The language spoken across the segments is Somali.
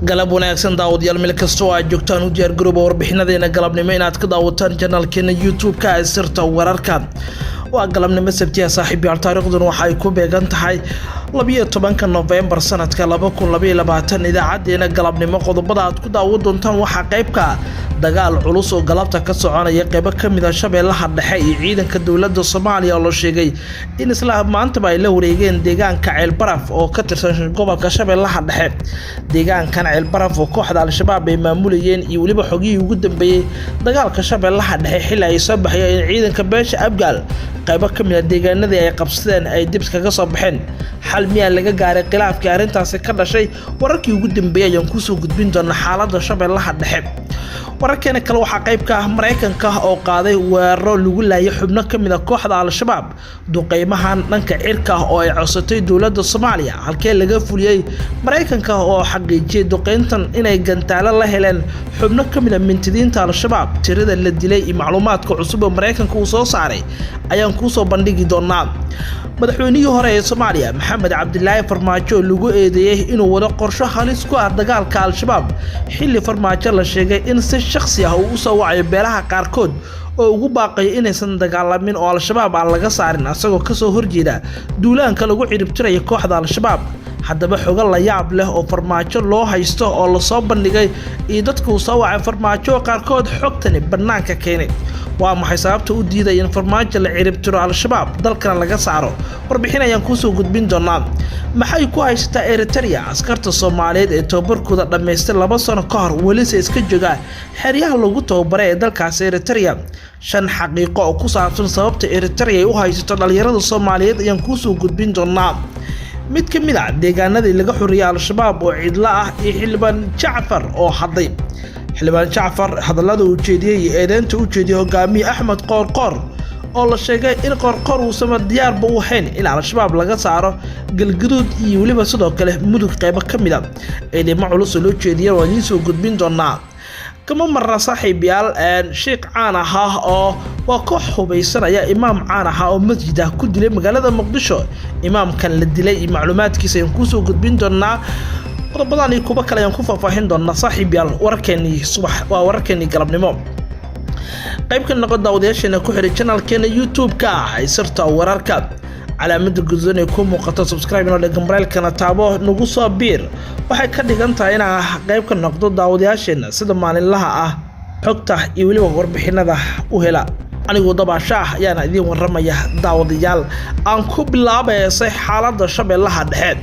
galab wanaagsan daawadayaal meel kasta oo aad joogtaan u diyaar garooba warbixinadeena galabnimo inaad ka daawataan channelkeena YouTube-ka ee sirta wararka waa galabnimo sabtiya saaxiibayaal taariikhduna waxa ay ku beegan tahay 12 November sanadka 2022 idaacadeena galabnimo qodobada aad ku daawan doontaan waxa qaybka dagaal culus oo galabta ka soconaya qaybo kamid ah Shabeellaha Dhexe iyo ciidanka dawladda Soomaaliya oo la sheegay in isla maanta ay la wareegeen deegaanka Ceel Baraf oo ka tirsan gobolka Shabeellaha Dhexe deegaankan Ceel Baraf oo kooxda Al-Shabaab ay maamulayeen iyo waliba xogii ugu dambeeyay dagaalka Shabeellaha Dhexe xilli ay soo baxayeen ciidanka beesha Abgaal qaybo kamid ah deegaanadii ay qabsadeen ay dib kaga soo baxeen xal miyaa laga gaaray khilaafkii arintaas ka dhashay wararkii ugu dambeeyay ayaan ku soo gudbin doonaa xaaladda Shabeellaha Dhexe wararkeena kale waxa qayb ka ah Mareykanka oo qaaday weeraro lagu laayay xubno kamid ah kooxda Al-Shabaab duqeymahan dhanka cirka oo ay codsatay dawladda Soomaaliya halkee laga fuliyay Mareykanka oo xaqiijiyay duqeyntan inay gantaalo la heleen xubno kamid ah mintidiinta Al-Shabaab tirada la dilay iyo macluumaadka cusub ee Mareykanka uu soo saaray ayaan ku soo bandhigi doonaa madaxweynihii hore ee Soomaaliya Maxamed Cabdilaahi Farmaajo lagu eedeeyay inuu wado qorshe halis ku ah dagaalka Al-Shabaab xilli Farmaajo la sheegay in si shakhsi ah uu soo wacay beelaha qaarkood oo ugu baaqay inaysan dagaalamin oo Al-Shabaab aan laga saarin asagoo ka soo horjeeda duulaanka lagu ciribtirayo kooxda Al-Shabaab haddaba xogo la yaab leh oo Farmaajo loo haysto oo la soo bandhigay iyo dadku soo wacay Farmaajo qaarkood xogtani banaanka keenay waa maxay sababta u diiday in Farmaajo la ciribtiro Al-Shabaab dalkana laga saaro warbixin ayaan ku soo gudbin doonaa maxay ku haystaa Eritrea askarta Soomaaliyeed ee tababarkooda dhameystay 2 sano ka hor wali iska jooga xeryaha lagu tababaray ee dalkaas Eritrea shan xaqiiqo oo ku saabsan sababta Eritrea u haysto dhalinyarada Soomaaliyeed ayaan ku soo gudbin doonaa mid ka mid ah deegaanadii laga xuriyay Al-Shabaab oo cidla ah iyo xildhibaan Jacfar oo hadlay xildhibaan Jacfar hadallada uu jeediyay eedeynta uu jeediyay hogaamiye Axmed Qoorqoor oo la sheegay in Qoorqoor uu sama diyaarba u hayn in Al-Shabaab laga saaro galgaduud iyo waliba sidoo kale mudug qaybo kamid ah eedeymo culus oo loo jeediyay oo aan soo gudbin doonaa kama marna saaxiibayaal sheekh caan ah oo waa koox hubaysanaya imaam caan ah oo masjid ah ku dilay magaalada Muqdisho imaamkan la dilay iyo macluumaadkiisa aan ku soo gudbin doonaa qodobadaan iyo kuba kale ayaan ku faahfaahin doonaa saaxiibayaal wararkeeni subax waa wararkeeni galabnimo qayb ka noqon daawadayaasheena ku xiray channelkeena YouTube-ka ay sirta wararka calaamada guduudan ee ku muuqato subscribe inoo dhig gambarelkana taabo nagu soo biir waxay ka dhigan tahay inaan qayb ka noqdo daawadayaasheena sida maalinlaha ah xogta iyo waliba warbixinada u hela anigu dabaashaah ayaan idin waramaya daawadayaal aan ku bilaabay xaaladda Shabeellaha Dhexe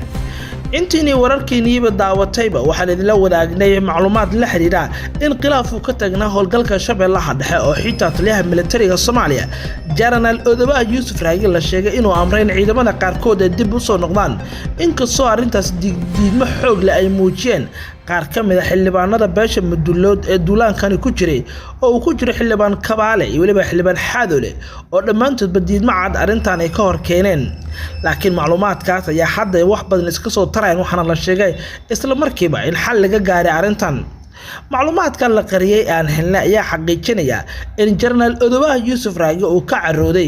intii wararkeeniiba daawatayba waxaan idin la wadaagnay macluumaad la xiriira in khilaaf uu ka tagnaa howlgalka Shabeellaha Dhexe oo xitaa taliyaha militariga Soomaaliya General Odabaha Yuusuf Raagi la sheegay inuu amray ciidamada qaarkood ay dib u soo noqdaan inkastoo arintaas diidmo xoog leh ay muujiyeen qaar ka mid ah xildhibaanada beesha Madulood ee duulaankani ku jiray oo uu ku jiro xildhibaan Kabaale iyo waliba xildhibaan Xaadole oo dhammaantood diidmo cad arintan ay ka hor keeneen laakiin macluumaadkaas ayaa hadda wax badan iska soo tarayaan waxana la sheegay isla markiiba in xal laga gaaray arintan macluumaadka la qariyay aan helnay ayaa xaqiijinaya in General Odabaha Yuusuf Raagi uu ka carooday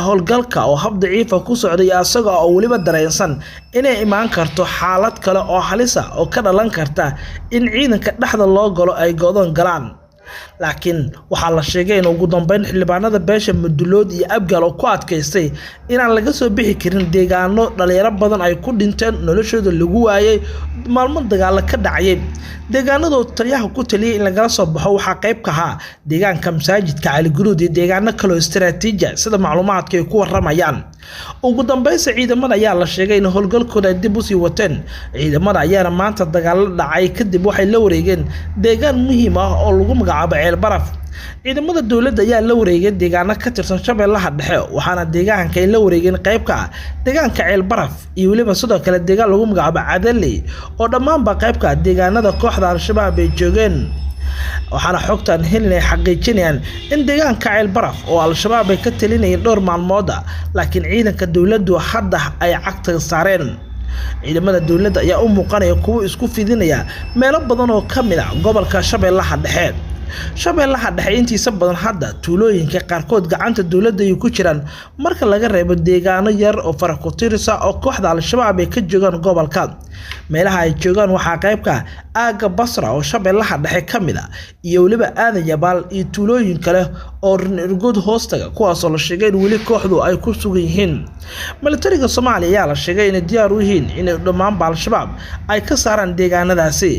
howlgalka oo hab daciif ah ku socday asaga oo waliba dareensan inay imaan karto xaalad kale oo halis ah oo ka dhalan karta in ciidanka dhexda loo galo ay go'doon galaan laakiin waxa la sheegay in ugu dambeyn xildhibaanada beesha Madulood iyo Abgaal oo ku adkaystay inaan laga soo bixi karin deegaano dhalinyaro badan ay ku dhinteen noloshooda lagu waayay maalmo dagaal ka dhacay deegaanada taliyaha ku taliyay in laga soo baxo waxa qayb ka ah deegaanka masaajidka Cali Guruud iyo deegaano kale oo istiraatiiji sida macluumaadka ay ku waramayaan ugu dambeyn ciidamada ayaa la sheegay in howlgalkooda dib u sii wateen ciidamada ayaa maanta dagaal dhacay kadib waxay la wareegeen deegaan muhiim ah oo lagu magacaabo Ceel Baraf ciidamada dawladda ayaa la wareegay deegaano ka tirsan Shabeellaha Dhexe waxaana deegaanka ay la wareegeen qayb ka ah deegaanka Ceel Baraf iyo waliba sidoo kale deegaan lagu magacaabo Cadaley oo dhammaanba qayb ka ah deegaanada kooxda Al-Shabaab ay joogeen waxaana xogtan helnay xaqiijinayaan in deegaanka Ceel Baraf oo Al-Shabaab ay ka talinayeen dhowr maalmood laakiin ciidanka dawladdu hadda ay cagta saareen ciidamada dawladda ayaa u muuqanaya kuwa isku fidinaya meelo badan oo kamid ah gobolka Shabeellaha Dhexe Shabeellaha Dhexe intiisa badan hadda tuulooyinka qaarkood gacanta dawladda ay ku jiraan marka laga reebo deegaano yar oo faraku tirisa oo kooxda Al-Shabaab ay ka joogaan gobolka meelaha ay joogaan waxa qayb ka aaga Basra oo Shabeellaha Dhexe kamid ah iyo waliba Aadan Yabaal iyo tuulooyin kale oo Ruud hoostaga kuwaas oo la sheegay in wali kooxdu ay ku sugan yihiin militariga Soomaaliya ayaa la sheegay in diyaar u yihiin in dhammaan Al-Shabaab ay ka saaraan deegaanadaasi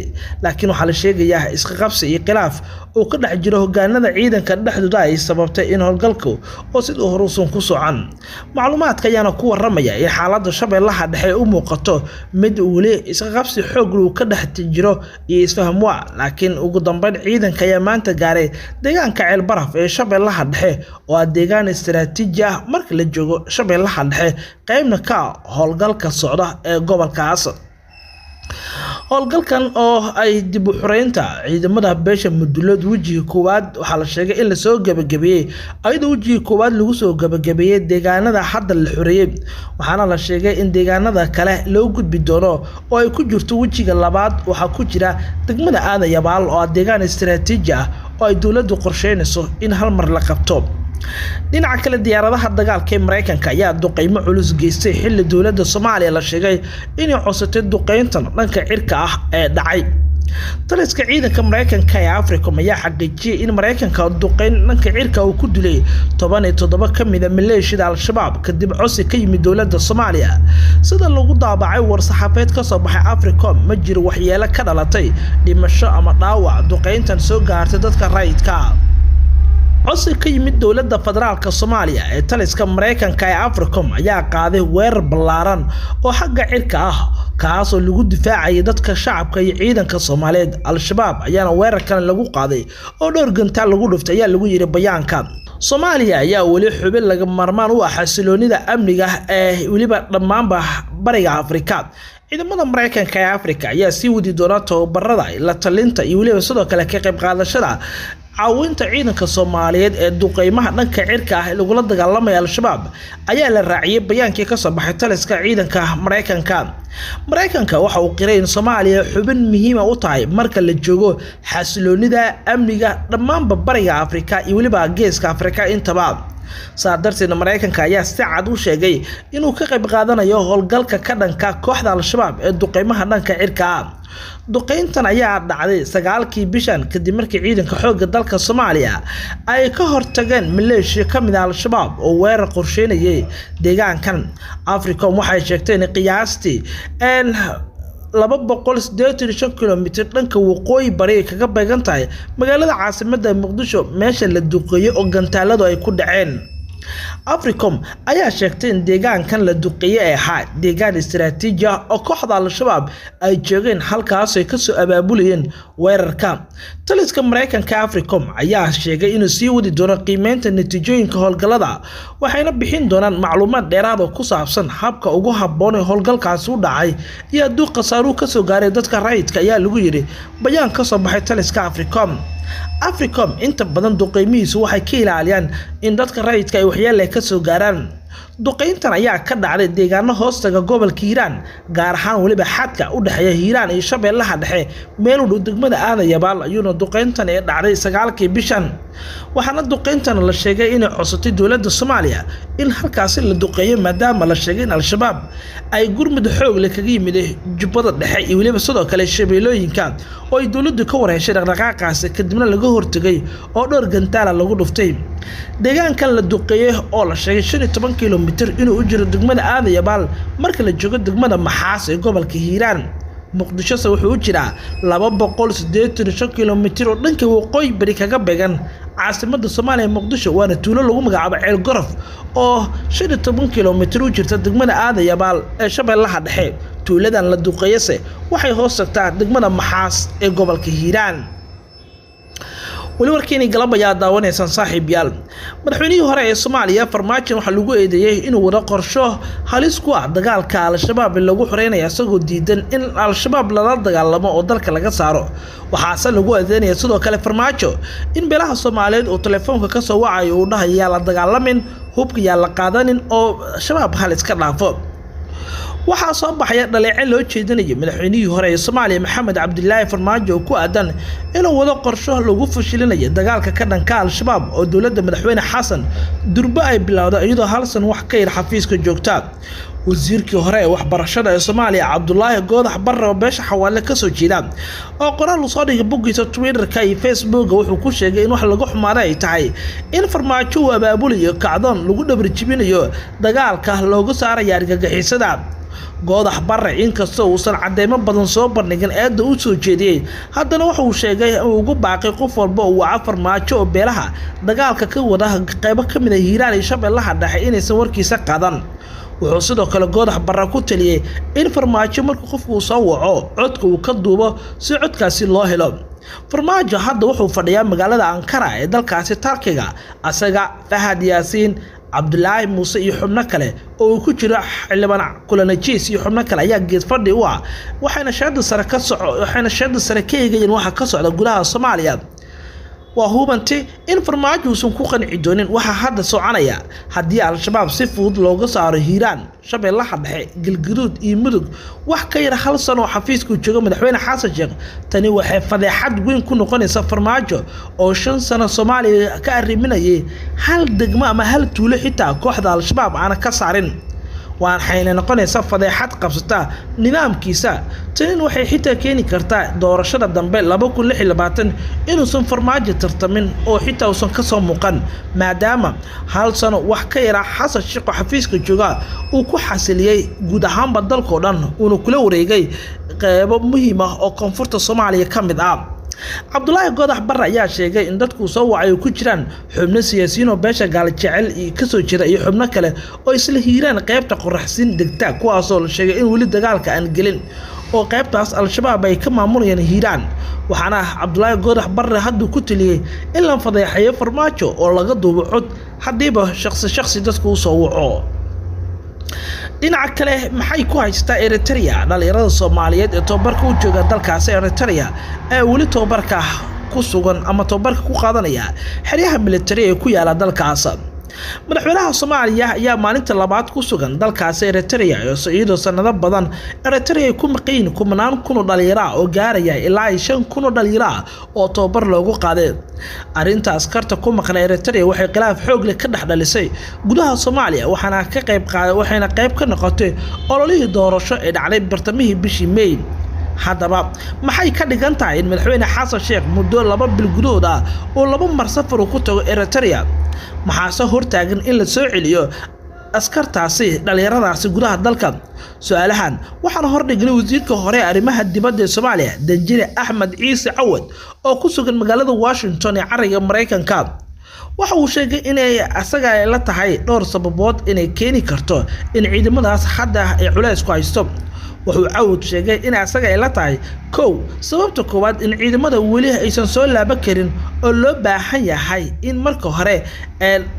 laakiin waxa la sheegayaa isqa qabsi iyo khilaaf oo ka dhex jira hogaanada ciidanka dhexdooda ay sababtay in howlgalku oo sidoo hore ku socon macluumaadka ayaana ku waramaya in xaaladda Shabeellaha Dhexe u muuqato mid wali isqa qabsi xoog leh ka dhex jiro iyo isfaham waa laakiin ugu dambeyn ciidanka ayaa maanta gaaray deegaanka Ceel Baraf ee Shabeellaha Dhexe oo deegaan istiraatiiji ah marka la joogo Shabeellaha Dhexe qaybna ka howlgalka socda ee gobolkaas howlgalkan oo ay dib u xureynta ciidamada beesha Mudulood wajiga koowaad waxa la sheegay in la soo gabagabeeyay ayadoo wajiga koowaad lagu soo gabagabeeyay deegaanada hadda la xureeyay waxaana la sheegay in deegaanada kale loo gudbi doono oo ay ku jirto wajiga labaad waxa ku jira degmada Aadan Yabaal oo deegaan istiraatiiji ah oo ay dawladdu qorsheynayso in hal mar la qabto dhinaca kale diyaaradaha dagaalka ee Mareykanka ayaa duqeymo culus geystay xilli dawladda Soomaaliya la sheegay inay codsatay duqeyntan dhanka cirka ah ee dhacay taliska ciidanka Mareykanka ee Afrika ayaa xaqiijiyay in Mareykanka duqeyn dhanka cirka uu ku dilay 17 kamid ah maleeshiyada Al-Shabaab kadib codsi ka yimid dawladda Soomaaliya sida lagu daabacay war-saxaafadeed ka soo baxay Afrika ma jiro waxyeelo ka dhalatay dhimasho ama dhaawac duqeyntan soo gaartay dadka rayidka codsi ka yimid dawladda federaalka Soomaaliya ee taliska Mareykanka ee Afrika ayaa qaaday weerar ballaaran oo xagga cirka ah kaas oo lagu difaacay dadka shacabka iyo ciidanka Soomaaliyeed Al-Shabaab ayaana weerarkan lagu qaaday oo dhowr gantaal lagu dhuftay ayaa lagu yiri bayaanka Soomaaliya ayaa wali xubin laga marmaan u ah xasiloonida amniga ee waliba dhammaanba bariga Afrika ciidamada Mareykanka ee Afrika ayaa sii wadi doona tababarada la talinta iyo waliba sidoo kale ka qayb qaadashada caawinta ciidanka Soomaaliyeed ee duqeymaha dhanka cirka ah ee lagu la dagaalamay Al-Shabaab ayaa la raaciyay bayaankii ka soo baxay taliska ciidanka Mareykanka waxa uu qiray in Soomaaliya xubin muhiim ah u tahay marka la joogo xasiloonida amniga dhammaanba bariga Afrika iyo waliba geeska Afrika intaba saadarteena Mareykanka ayaa si cad u sheegay inuu ka qayb qaadanayo howlgalka ka dhanka kooxda Al-Shabaab ee duqeymaha dhanka cirka ah duqeyntan ayaa dhacday 9kii bishan kadib markii ciidanka xoogga dalka Soomaaliya ay ka hortageen maleeshiya kamid ah Al-Shabaab oo weerar qorsheynayay deegaankan Afrika waxay sheegtay in qiyaastii 285 kilomitir dhanka waqooyi bari kaga beegan tahay magaalada caasimadda Muqdisho meesha la duqeeyay oo gantaaladu ay ku dhaceen Africom ayaa sheegtay in deegaankan la duqeeyay ay ahaa deegaan istiraatiiji ah oo kooxda Al-Shabaab ay joogeen halkaas ay ka soo abaabulayeen weerarka taliska Mareykanka Africom ayaa sheegay inuu sii wadi doono qiimeynta natiijooyinka howlgallada waxayna bixin doonaan macluumaad dheeraad ah oo ku saabsan habka ugu habboon ee howlgalkaas u dhacay iyo haddii khasaaro ka soo gaaray dadka rayidka ayaa lagu yiri bayaan ka soo baxay taliska Africom inta badan duqeymihiisu waxay ka ilaaliyaan in dadka rayidka ay waxyeello ka soo gaaraan duqeyntan ayaa ka dhacday deegaano hoostaga gobolka Hiiraan gaar ahaan waliba xadka u dhaxeeya Hiiraan iyo Shabeellaha Dhexe meel u dhow degmada Aadan Yabaal ayuuna duqeyntan ee dhacday 9kii bishan waxaana duqeyntan la sheegay inay codsatay dawladda Soomaaliya in halkaas la duqeeyo maadaama la sheegay in Al-Shabaab ay gurmud xoog leh kaga yimid Jubbada Dhexe iyo waliba sidoo kale Shabeellooyinka oo ay dawladdu ka wareysay dhaqdhaqaaqaas kadibna laga hortagay oo dhowr gantaal lagu dhuftay deegaankan la duqeeyay oo la sheegay 15 kilomitir inuu u jiro degmada Aadan Yabaal marka la joogo degmada Maxaas ee gobolka Hiiraan Muqdisho wuxuu u jiraa 285 kilomitir oo dhanka waqooyi bari kaga beegan caasimadda Soomaaliya Muqdisho waana tuulo lagu magacaabo Ceel Gorof oo 15 kilomitir u jirta degmada Aadan Yabaal ee Shabeellaha Dhexe tuuladan la duqeeyay waxay hoos tagtaa degmada Maxaas ee gobolka Hiiraan wali warkeeni galab ayaa daawanaysan saaxiibayaal madaxweynihii hore ee Soomaaliya Farmaajo waxa lagu eedeeyay inuu wada qorsho halis ku ah dagaalka Al-Shabaab lagu xoreynayo isagoo diidan in Al-Shabaab lala dagaalamo oo dalka laga saaro waxaase lagu eedeynaya sidoo kale Farmaajo in beelaha Soomaaliyeed oo telefoonka ka soo wacayo uu dhahayo la dagaalamin hubka yaa la qaadanin oo Shabaab hal iska dhaafo waxaa soo baxaya dhaleecin loo jeedinayo madaxweynihii hore ee Soomaaliya Maxamed Cabdullaahi Farmaajo oo ku aadan inuu wado qorsho lagu fashilinayo dagaalka ka dhanka Al-Shabaab oo dowladda madaxweyne Xasan Durba ay bilowday iyadoo hal san wax ka yar xafiiska joogta wasiirkii hore ee waxbarashada ee Soomaaliya Cabdullaahi Goodax Barre oo beesha xawaale ka soo jeeda oo qoraal soo dhigay boggiisa Twitter-ka iyo Facebook wuxuu ku sheegay in wax lagu xumaaday ay tahay in Farmaajo uu abaabuliyo kacdoon lagu dhabar jibinayo dagaalka loogu saarayo argagixisada Goodax Barre inkastoo uusan cadeymo badan soo bandhigin eedda uu soo jeediyay haddana wuxuu sheegay in uu ugu baaqay qof walba oo waca Farmaajo oo beelaha dagaalka ka wada qaybo ka mid ah Hiiraan iyo Shabeellaha Dhexe inaysan warkiisa qaadan wuxuu sidoo kale Goodax Barre ku taliyay in Farmaajo marka qofku uu soo waco codka uu ka duubo si codkaasi loo helo Farmaajo hadda wuxuu fadhiyaa magaalada Ankara ee dalkaasi Turkiga asaga Fahad Yaasiin Cabdullaahi Muuse iyo xubno kale oo ku jira xildhibaan Kulanajiis iyo xubno kale ayaa geed fadhi u ah waxayna shaqada sare ka eegayeen waxa ka socda gudaha Soomaaliya waa hubanti in Farmaajo uusan ku qanci doonin waxa hadda soconaya haddii Al-Shabaab si fudud looga saaro Hiiraan Shabeellaha Dhexe Galgaduud iyo Mudug wax ka yar hal sano xafiiska jooga madaxweyne Xasan Sheekh tani waxay fadeexad weyn ku noqonaysaa Farmaajo oo 5 sano Soomaaliya ka arriminayay hal degmo ama hal tuulo xitaa kooxda Al-Shabaab aan ka saarin waxayna noqonaysaa fadeexad qabsata nidaamkiisa tan waxay xitaa keeni kartaa doorashada dambe 2026 inuusan Farmaajo tartamin oo xitaa uusan ka soo muuqan maadaama hal sano wax ka yara Xasan Sheekh xafiiska jooga uu ku xasiliyay guud ahaanba dalka oo dhan uu kula wareegay qaybo muhiim ah oo koonfurta Soomaaliya ka mid ah Cabdullaahi Goodax Barre ayaa sheegay in dadku soo wacay ku jiraan xubno siyaasiyiin oo beesha gaal jecel ka soo jira iyo xubno kale oo isla Hiiraan qaybta qoraxsin degta kuwaas oo la sheegay in wali dagaalka aan gelin oo qaybtaas Al-Shabaab ay ka maamulayaan Hiiraan waxaana Cabdullaahi Goodax Barre hadda ku taliyay in la fadeexayo Farmaajo oo laga duubo cod hadiiba shakhsi dadku soo waco dhinaca kale maxay ku haystaa Eritrea dhalinyarada Soomaaliyeed ee tababarka u jooga dalkaas Eritrea ee wali tababarka ku sugan ama tababarka ku qaadanaya xeryaha military ee ku yaala dalkaas madaxweynaha Soomaaliya ayaa maalinta labaad ku sugan dalkaas Eritrea iyadoo sanado badan Eritrea ay ku maqayn kumanaan kun oo dhalinyaro oo gaaraya ilaa 5,000 dhalinyaro oo tababar loogu qaaday arintaas karta ku maqan Eritrea waxay khilaaf xoog leh ka dhaxdhalisay gudaha Soomaaliya waxayna qayb ka noqotay ololihii doorasho ee dhacday bartamihii bishii May haddaba maxay ka dhigan tahay in madaxweyne Xasan Sheekh muddo 2 bil gudahood ah oo 2 mar safar ku tago Eritrea maxaa hortaagan in la soo celiyo askartaasi dhalinyaradaasi gudaha dalka su'aalahan waxaan hordhignay wasiirka hore arrimaha dibadda Soomaaliya Danjire Axmed Ciise Cawad oo ku sugan magaalada Washington ee cariga Mareykanka waxa uu sheegay in ay asaga la tahay dhowr sababood inay keeni karto in ciidamadaas hadda ay culays ku haysto wuxuu Cawad sheegay in asaga ay la tahay sababta koowaad in ciidamada wali aysan soo laaban karin oo loo baahan yahay in marka hore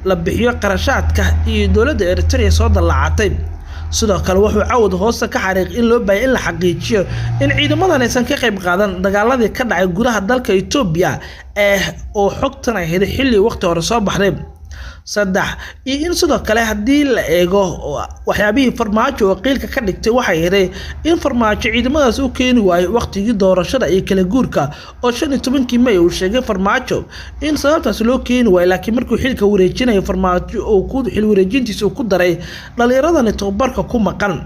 la bixiyo qarashaadka iyo dawladda Eritrea soo dallacatay sidoo kale wuxuu Cawad hoosta ka xariiq in loo baahan in la xaqiijiyo in ciidamadan aysan ka qayb qaadan dagaaladii ka dhacay gudaha dalka Itoobiya oo xogtan ay heday xilli waqti hore soo baxday saddex iyo in sidoo kale hadii la eego waxyaabihii Farmaajo oo qiilka ka dhigtay waxay heday in Farmaajo ciidamadaas uu keeni waayo waqtigii doorashada ay kala guurka oo 15 May uu sheegay Farmaajo in sababtaas loo keeni waayo laakiin markuu xilka wareejinayo Farmaajo oo ku xil wareejintiisa ku daray dhalinyarada tababarka ku maqan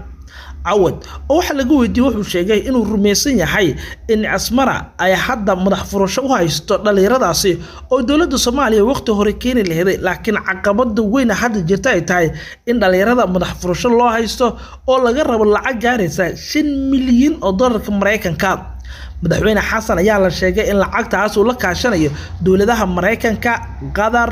Cawad oo waxa lagu weydiiyay wuxuu sheegay inuu rumaysan yahay in Asmara ay hadda madax furasho u haysto dhalinyaradaasi oo dawladda Soomaaliya waqti hore keeni lahayd laakiin caqabada weyn hadda jirta ay tahay in dhalinyarada madax furasho loo haysto oo laga rabo lacag gaaraysa 5 milyan oo dollarka Mareykanka madaxweyne Xasan ayaa la sheegay in lacagtaas uu la kaashanayo dawladaha Mareykanka Qatar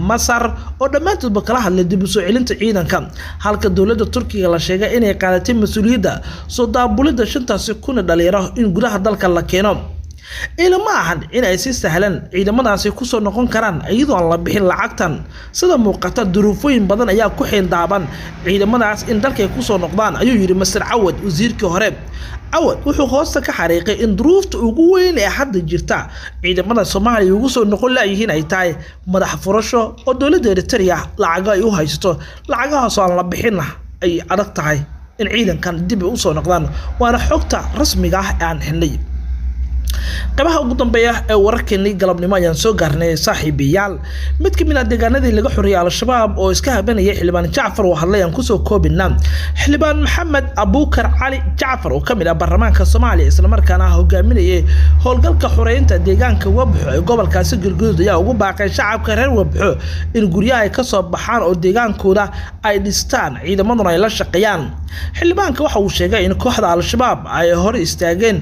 Masar oo dhamaantoodba kala hadlay dib u soo celinta ciidanka halka dawladda Turkiga la sheegay inay qaadatay mas'uuliyadda soo daabulida 5,000 dhalinyaro in gudaha dalka la keeno ilama ahan in ay si sahlan ciidamadaasi ku soo noqon karaan iyadoo la bixin lacagtan sida muuqata duruufooyin badan ayaa ku xeeldaaban ciidamadaas in dalka ay ku soo noqdaan ayuu yiri Masar Cawad wasiirkii hore Cawad wuxuu hoosta ka xariiqay in duruufta ugu weyn ee hadda jirta ciidamada Soomaaliya ugu soo noqon laayihiin ay tahay madax furasho oo dawladda Eritrea lacag ay u haysto lacagahaas aan la bixin ay adag tahay in ciidankan dib u soo noqdaan waana xogta rasmiga ah aan helnay qaybaha ugu dambeeya ee wararkeennii galabnimo ayaan soo gaarnay saaxiibayaal mid ka mid ah deegaanadii laga xoreeyay al-shabaab oo iska habanayay xildhibaan Jacfar oo hadlay aan kusoo koobinaa xildhibaan Maxamed Abuukar Cali Jacfar oo ka mid ah baarlamaanka Soomaaliya isla markaana hogaaminayay howlgalka xoreynta deegaanka Wabxo ee gobolkaasi Galgaduud ayaa ugu baaqay shacabka reer Wabxo in guryaha ay ka soo baxaan oo deegaankooda ay dhistaan ciidamaduna ay la shaqeeyaan xildhibaanka waxa uu sheegay in kooxda al-shabaab ay hor istaageen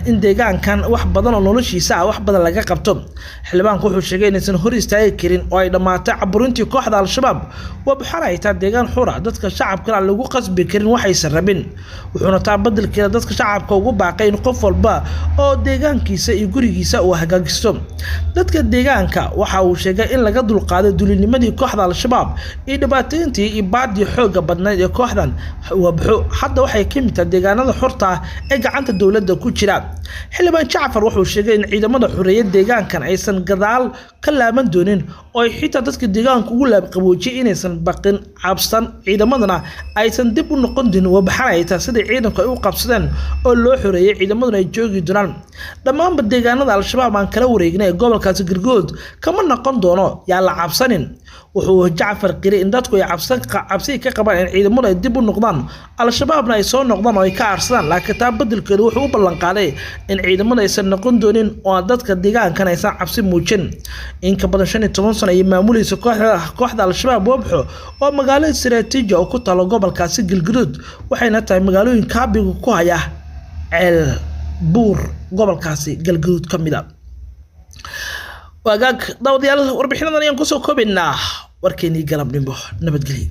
in deegaankan wax badan oo noloshiisa wax badan laga qabto xildhibaanku wuxuu sheegay inaysan hor istaagi karin oo ay dhamaatay caburintii kooxda al-shabaab Wabxana ay tahay deegaan xura dadka shacabka lagu qasbi karin waxaysan rabin wuxuuna taa badalkeeda dadka shacabka ugu baaqay in qof walba oo deegaankiisa iyo gurigiisa uu hagaajisto dadka deegaanka waxa uu sheegay in laga dulqaaday duulinimadii kooxda al-shabaab iyo dhibaatayntii iyo baadii xooga badnayd ee kooxdan Wabxo hadda waxay ka mid tahay deegaanada xurta ee gacanta dawladda ku jira xildhibaan Jacfar wuxuu sheegay in ciidamada xoreeyay deegaankan aysan gadaal ka laaban doonin oo xitaa dadka deegaanka ugu laab qaboojiyay inaysan baqin cabsan ciidamadana aysan dib u noqon doonin Wabxana ay tahay sida ciidanku ay u qabsadeen oo loo xoreeyay ciidamaduna ay joogi doonaan dhammaan deegaanada al-shabaab aan kala wareegnay gobolkaasi Galgaduud kama noqon doono yaa la cabsanin wuxuu Jacfar qiri in dadku ay cabsi ka qabaan in ciidamadu ay dib u noqdaan al-shabaabna ay soo noqdaan oo ay ka arsadaan laakiin taa badalkeedu wuxuu u ballan qaaday in ciidamadu aysan noqon doonin oo dadka deegaankan aysan cabsi muujin in ka badan 15 sano ay maamulayso kooxda al-shabaab Wabxo oo magaalo istiraatiiji oo ku taalo gobolkaasi Galgaduud waxayna tahay magaalooyin kaabiga ku haya ceel buur gobolkaasi Galgaduud kamid ah wagaag dawadayaal warbixinadan ayaan kusoo koobinaa warkeennii galabnimo nabadgelyo